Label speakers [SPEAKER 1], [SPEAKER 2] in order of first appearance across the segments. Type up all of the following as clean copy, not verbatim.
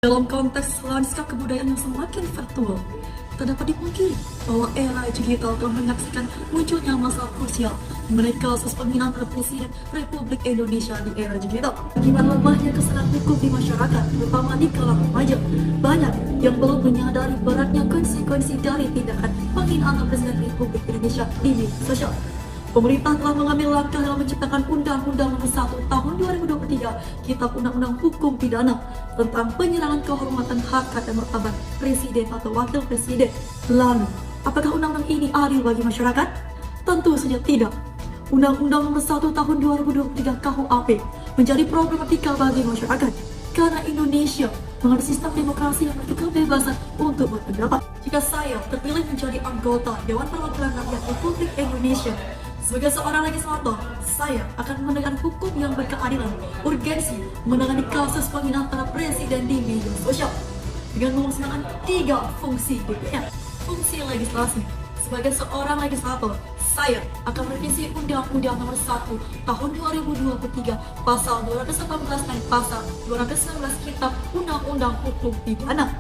[SPEAKER 1] Dalam konteks lanskap kebudayaan yang semakin virtual, tak dapat dipungkiri bahwa era digital telah menyaksikan munculnya masalah krusial mengenai kasus penghinaan terhadap Presiden Republik Indonesia di era digital. Akibat lemahnya kesadaran hukum di masyarakat, terutama di kalangan remaja, banyak yang belum menyadari beratnya konsekuensi dari tindakan penghinaan terhadap Presiden Republik Indonesia di media sosial. Pemerintah telah mengambil langkah dalam menciptakan Undang-Undang Nomor 1 Tahun 2023 Kitab Undang-Undang Hukum Pidana tentang penyerangan kehormatan harkat dan martabat Presiden atau Wakil Presiden. Lalu, apakah undang-undang ini adil bagi masyarakat? Tentu saja tidak. Undang-Undang Nomor 1 Tahun 2023 KUHP menjadi problematika bagi masyarakat karena Indonesia mengandung sistem demokrasi yang memiliki kebebasan untuk berpendapat. Jika saya terpilih menjadi anggota Dewan Perwakilan Rakyat Republik Indonesia, sebagai seorang legislator, saya akan menegakkan hukum yang berkeadilan, urgensi menangani kasus penghinaan terhadap presiden di media sosial dengan melaksanakan 3 fungsi DPR. Fungsi legislasi. Sebagai seorang legislator, saya akan merevisi Undang-Undang Nomor 1 Tahun 2023 Pasal 218 dan Pasal 219 Kitab Undang-Undang Hukum Pidana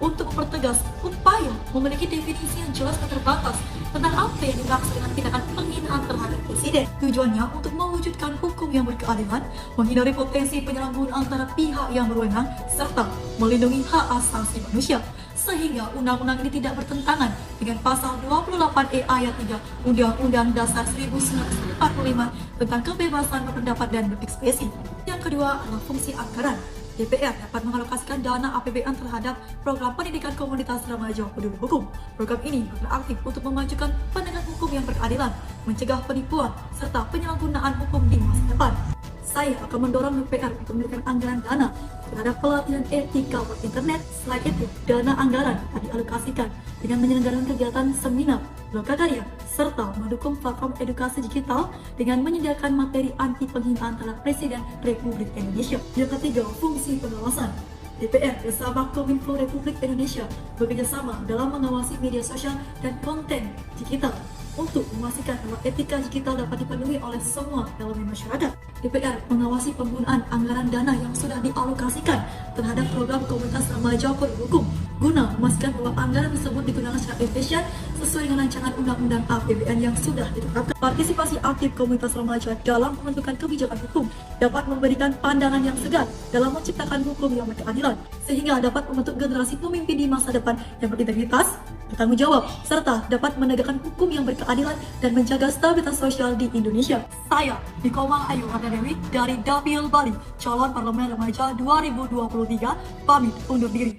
[SPEAKER 1] untuk mempertegas upaya memiliki definisi yang jelas dan terbatas tentang apa yang dimaksud dengan tindakan penghinaan terhadap presiden. Tujuannya untuk mewujudkan hukum yang berkeadilan, menghindari potensi penyalahgunaan antara pihak yang berwenang, serta melindungi hak asasi manusia. Sehingga undang-undang ini tidak bertentangan dengan pasal 28E ayat 3 Undang-Undang Dasar 1945 tentang kebebasan berpendapat dan berekspresi. Yang kedua adalah fungsi anggaran. DPR dapat mengalokasikan dana APBN terhadap program pendidikan komunitas remaja peduli hukum. Program ini beraktif untuk memajukan penegakan hukum yang berkeadilan, mencegah penipuan, serta penyalahgunaan hukum di masa depan. Saya akan mendorong DPR untuk memberikan anggaran dana terhadap pelatihan etika internet. Selain itu, dana anggaran akan dialokasikan dengan menyelenggarkan kegiatan seminar, lokakarya, serta mendukung platform edukasi digital dengan menyediakan materi anti penghinaan terhadap Presiden Republik Indonesia. Yang ketiga, fungsi pengawasan. DPR bersama Kominfo Republik Indonesia bekerjasama dalam mengawasi media sosial dan konten digital untuk memastikan bahwa etika digital dapat dipenuhi oleh semua elemen masyarakat. DPR mengawasi penggunaan anggaran dana yang sudah dialokasikan terhadap program komunitas remaja peduli hukum guna memastikan bahwa anggaran tersebut digunakan secara efisien sesuai dengan rancangan undang-undang APBN yang sudah ditetapkan. Partisipasi aktif komunitas remaja dalam menentukan kebijakan hukum dapat memberikan pandangan yang segar dalam menciptakan hukum yang berkeadilan, sehingga dapat membentuk generasi pemimpin di masa depan yang berintegritas, bertanggung jawab, serta dapat menegakkan hukum yang berkeadilan dan menjaga stabilitas sosial di Indonesia. Saya, Nikoma Ayu Dewi dari Dapil Bali, calon parlemen remaja 2023, pamit undur diri.